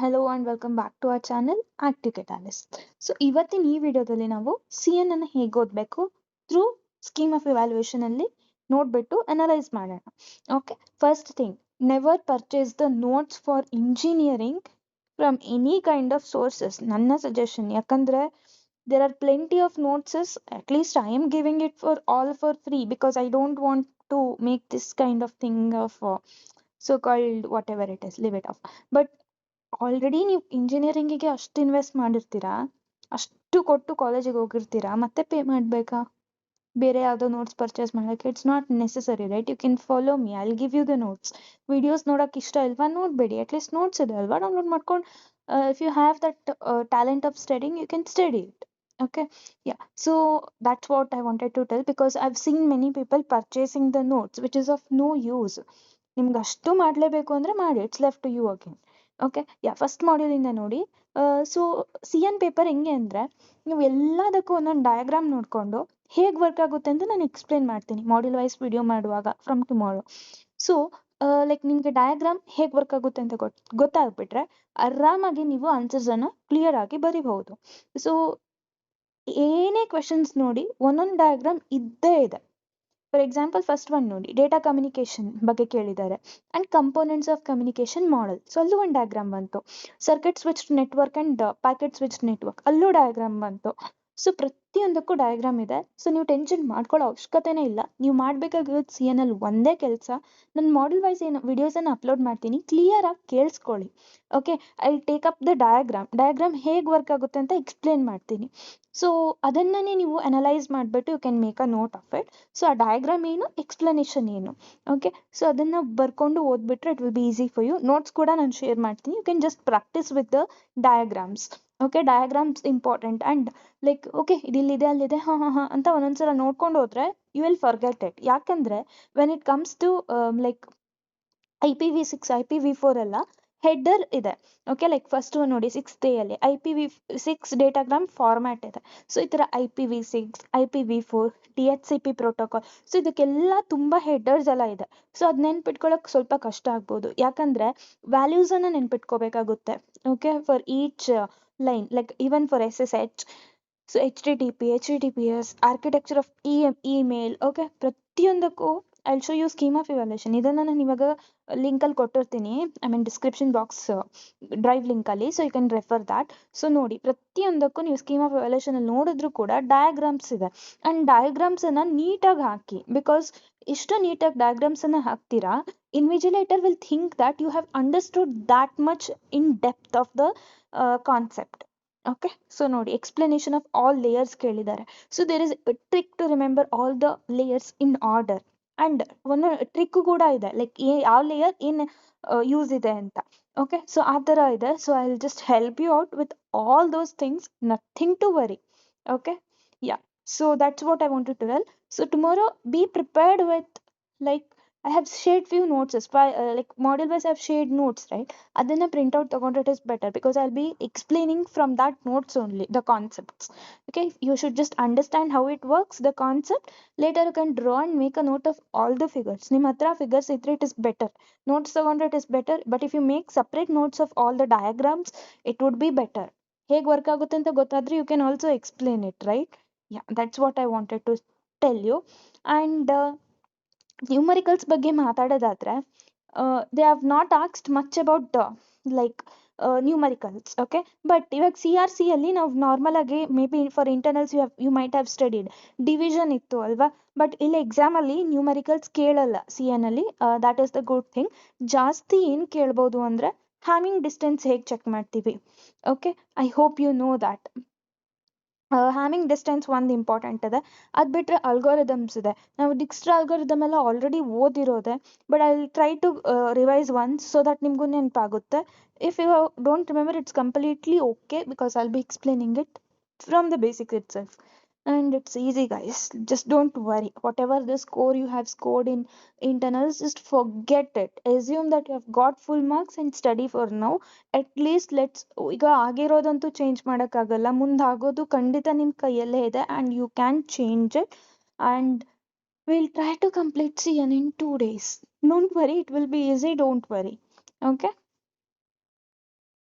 Hello and welcome back to our channel active catalyst. So ಇವತ್ತಿನ ಈ ವಿಡಿಯೋದಲ್ಲಿ ನಾವು CN ಅನ್ನು ಹೇಗೆ ಓದಬೇಕು ಥ್ರೂ ಸ್ಕೀಮ್ ಆಫ್ ಇವ್ಯಾಲ್ಯೂಯೇಷನ್ ಅಲ್ಲಿ ನೋಡ್ಬಿಟ್ಟು ಅನಲೈಸ್ ಮಾಡೋಣ. Okay, first thing, never purchase the notes for engineering from any kind of sources. ನನ್ನ ಸಜೆಷನ್, ಯಾಕಂದ್ರೆ there are plenty of notes. At least I am giving it for all for free because I don't want to make this kind of thing of so called whatever it is, leave it off. But already ನೀವು ಇಂಜಿನಿಯರಿಂಗಿಗೆ ಅಷ್ಟು invest ಮಾಡಿರ್ತೀರಾ, ಅಷ್ಟು ಕೊಟ್ಟು ಕಾಲೇಜಿಗೆ ಹೋಗಿರ್ತೀರಾ, ಮತ್ತೆ pay ಮಾಡಬೇಕಾ ಬೇರೆ ಯಾವುದೋ notes purchase ಮಾಡೋಕ್ಕೆ? It's not necessary, right? You can follow me, I will give you the notes. Videos ನೋಡೋಕೆ ಇಷ್ಟ ಇಲ್ವಾ? ನೋಡಬೇಡಿ, ಅಟ್ಲೀಸ್ಟ್ ನೋಟ್ಸ್ ಇದೆ ಅಲ್ವಾ, ಡೌನ್ಲೋಡ್ ಮಾಡ್ಕೊಂಡು if you have that talent of studying you can study it. Okay, yeah, so that's what I wanted to tell because I've seen many people purchasing the notes which is of no use. ನಿಮ್ಗೆ ಅಷ್ಟು ಮಾಡಲೇಬೇಕು ಅಂದರೆ ಮಾಡಿ, it's left to you again. Okay, yeah, first ಮಾಡ್ಯೂಲಿಂದ ನೋಡಿ. ಸೊ CN paper ಹೆಂಗೆ ಅಂದರೆ, ನೀವು ಎಲ್ಲದಕ್ಕೂ ಒಂದೊಂದು ಡಯಾಗ್ರಾಮ್ ನೋಡಿಕೊಂಡು ಹೇಗೆ ವರ್ಕ್ ಆಗುತ್ತೆ ಅಂತ ನಾನು ಎಕ್ಸ್ಪ್ಲೇನ್ ಮಾಡ್ತೀನಿ ಮಾಡ್ಯೂಲ್ ವೈಸ್ ವಿಡಿಯೋ ಮಾಡುವಾಗ ಫ್ರಮ್ ಟುಮಾರೋ. ಸೊ ಲೈಕ್ ನಿಮಗೆ ಡಯಾಗ್ರಾಮ್ ಹೇಗೆ ವರ್ಕ್ ಆಗುತ್ತೆ ಅಂತ ಗೊತ್ತಾಗ್ಬಿಟ್ರೆ ಆರಾಮಾಗಿ ನೀವು ಆನ್ಸರ್ಸನ್ನು ಕ್ಲಿಯರ್ ಆಗಿ ಬರಿಬಹುದು. ಸೊ ಏನೇ ಕ್ವೆಶನ್ಸ್ ನೋಡಿ ಒಂದೊಂದು ಡಯಾಗ್ರಾಮ್ ಇದ್ದೇ ಇದೆ. ಫಾರ್ ಎಕ್ಸಾಂಪಲ್ ಫಸ್ಟ್ ಒನ್ ನೋಡಿ, ಡೇಟಾ ಕಮ್ಯುನಿಕೇಶನ್ ಬಗ್ಗೆ ಕೇಳಿದ್ದಾರೆ and components of communication model. So ಅಲ್ಲೂ ಒಂದು ಡಯಾಗ್ರಾಮ್ ಬಂತು. Circuit switch network and packet switch network, ಅಲ್ಲೂ ಡಯಾಗ್ರಾಮ್ ಬಂತು. ಸೊ ಪ್ರತಿಯೊಂದಕ್ಕೂ ಡಯಾಗ್ರಾಮ್ ಇದೆ. ಸೊ ನೀವು ಟೆನ್ಷನ್ ಮಾಡ್ಕೊಳ್ಳೋ ಅವಶ್ಯಕತೆನೇ ಇಲ್ಲ. ನೀವು ಮಾಡಬೇಕಾಗಿರೋದು CN ಅಲ್ಲಿ ಒಂದೇ ಕೆಲಸ. ನಾನು ಮಾಡೆಲ್ ವೈಸ್ ಏನು ವಿಡಿಯೋಸನ್ನು ಅಪ್ಲೋಡ್ ಮಾಡ್ತೀನಿ, ಕ್ಲಿಯರಾಗಿ ಕೇಳಿಸ್ಕೊಳ್ಳಿ. Okay, I take up the diagram ಹೇಗೆ ವರ್ಕ್ ಆಗುತ್ತೆ ಅಂತ ಎಕ್ಸ್ಪ್ಲೇನ್ ಮಾಡ್ತೀನಿ. ಸೊ ಅದನ್ನೇ ನೀವು ಅನಲೈಸ್ ಮಾಡಿಬಿಟ್ಟು you can make a note of it. So ಆ ಡಯಾಗ್ರಾಮ್ ಏನು, ಎಕ್ಸ್ಪ್ಲನೇಷನ್ ಏನು, ಓಕೆ, ಸೊ ಅದನ್ನು ಬರ್ಕೊಂಡು ಓದ್ಬಿಟ್ರೆ it will be easy for you. Notes ಕೂಡ ನಾನು ಶೇರ್ ಮಾಡ್ತೀನಿ, you can just practice with the diagrams. Okay, diagrams important. And like okay ಇದಿಲ್ಲಿದೆ ಅಲ್ಲಿದೆ ಹಾಂ ಹಾಂ ಹಾಂ ಅಂತ ಒಂದೊಂದ್ಸಲ ನೋಡ್ಕೊಂಡು ಹೋದ್ರೆ ಯು ವಿಲ್ ಫರ್ಗೆಟ್ ಇಟ್. ಯಾಕಂದರೆ when it comes to like IPv6 IPv4 ಎಲ್ಲ ಹೆಡ್ಡರ್ ಇದೆ. ಓಕೆ, ಲೈಕ್ ಫಸ್ಟ್ ನೋಡಿ 6th ಅಲ್ಲಿ IPv6 ಡೇಟಾಗ್ರಾಮ್ ಫಾರ್ಮ್ಯಾಟ್ ಇದೆ. ಸೊ ಈ ಥರ IPv6 IPv4 DHCP protocol, so ಇದಕ್ಕೆಲ್ಲ ತುಂಬ ಹೆಡ್ಡರ್ಸ್ ಎಲ್ಲ ಇದೆ. ಸೊ ಅದು ನೆನ್ಪಿಟ್ಕೊಳ್ಳೋಕೆ ಸ್ವಲ್ಪ ಕಷ್ಟ ಆಗ್ಬೋದು, ಯಾಕಂದರೆ ವ್ಯಾಲ್ಯೂಸನ್ನು ನೆನ್ಪಿಟ್ಕೋಬೇಕಾಗುತ್ತೆ. Okay, for each line, like even for SSH, so HTTPS, architecture of email. Okay, ಪ್ರತಿಯೊಂದಕ್ಕೂ I will show you scheme of evaluation. ಇದನ್ನು ನಾನು ಇವಾಗ ಲಿಂಕಲ್ಲಿ ಕೊಟ್ಟಿರ್ತೀನಿ, I mean description box drive ಲಿಂಕಲ್ಲಿ, so you can refer that. So ನೋಡಿ, ಪ್ರತಿಯೊಂದಕ್ಕೂ ನೀವು ಸ್ಕೀಮ್ ಆಫ್ ಇವ್ಯಾಲ್ಯೂಯೇಷನಲ್ಲಿ ನೋಡಿದ್ರು ಕೂಡ ಡಯಾಗ್ರಾಮ್ಸ್ ಇದೆ. ಆ್ಯಂಡ್ ಡಯಾಗ್ರಾಮ್ಸನ್ನು ನೀಟಾಗಿ ಹಾಕಿ, ಬಿಕಾಸ್ ಇಷ್ಟು ನೀಟಾಗಿ ಡಯಾಗ್ರಾಮ್ಸನ್ನು ಹಾಕ್ತೀರಾ, invigilator will think that you have understood that much in depth of the concept. Okay, so ನೋಡಿ, ಎಕ್ಸ್ಪ್ಲನೇಷನ್ ಆಫ್ ಆಲ್ ಲೇಯರ್ಸ್ ಕೇಳಿದ್ದಾರೆ. So there is trick to remember all the layers in order. And ಒಂದು trick ಕೂಡ ಇದೆ, like ಯಾವ layer ಏನು use ಇದೆ ಅಂತ. Okay, so ಆ ಥರ ಇದೆ. So I will just help you out with all those things, nothing to worry. Okay, yeah, so that's what I wanted to tell. So tomorrow be prepared with like I have shared few notes, like model wise I have shared notes, right? Adana print out tagondre it is better because I'll be explaining from that notes only the concepts. Okay, you should just understand how it works, the concept. Later you can draw and make a note of all the figures. Nim hatra figures itre it is better. Notes tagondre it is better, but if you make separate notes of all the diagrams, it would be better. ಹೇಗೆ work ಆಗುತ್ತೆ ಅಂತ ಗೊತ್ತಾದ್ರೆ you can also explain it, right? Yeah, that's what I wanted to tell you. And numericals ಬಗ್ಗೆ ಮಾತಾಡೋದಾದ್ರೆ they have not ಆಕ್ಸ್ಡ್ much about like numericals. Okay, but ಇವಾಗ CRC ಅಲ್ಲಿ ನಾವು ನಾರ್ಮಲ್ ಆಗಿ may be for internals you might have studied division ಇತ್ತು ಅಲ್ವಾ. But ಇಲ್ಲಿ ಎಕ್ಸಾಮಲ್ಲಿ ನ್ಯೂಮರಿಕಲ್ಸ್ ಕೇಳಲ್ಲ CN ಅಲ್ಲಿ. That is the good thing. ಜಾಸ್ತಿ ಏನು ಕೇಳ್ಬೋದು ಅಂದರೆ ಹ್ಯಾಮಿಂಗ್ ಡಿಸ್ಟೆನ್ಸ್ ಹೇಗೆ ಚೆಕ್ ಮಾಡ್ತೀವಿ. Okay, I hope you know that. Hamming distance ಒಂದು ಇಂಪಾರ್ಟೆಂಟ್ ಇದೆ. ಅದು ಬಿಟ್ಟರೆ ಅಲ್ಗೋರಿದಮ್ಸ್ ಇದೆ. ನಾವು ಡಿಕ್ಸ್ಟ್ರಾ ಅಲ್ಗೋರಿದಮ್ ಎಲ್ಲ ಆಲ್ರೆಡಿ ಓದಿರೋದೆ, but I will try to revise once so that ನಿಮಗೂ ನೆನಪಾಗುತ್ತೆ. If you don't remember it's completely okay because I will be explaining it from the basic itself. And it's easy, guys. Just don't worry. Whatever the score you have scored in internals, just forget it. Assume that you have got full marks and study for now. At least ಈಗ ಆಗಿರೋದಂತೂ change ಮಾಡೋಕ್ಕಾಗಲ್ಲ, ಮುಂದಾಗೋದು ಖಂಡಿತ ನಿಮ್ಮ ಕೈಯಲ್ಲೇ ಇದೆ and you can change it. And we'll try to complete CN in 2 days. Don't worry, it will be easy. Don't worry. Okay.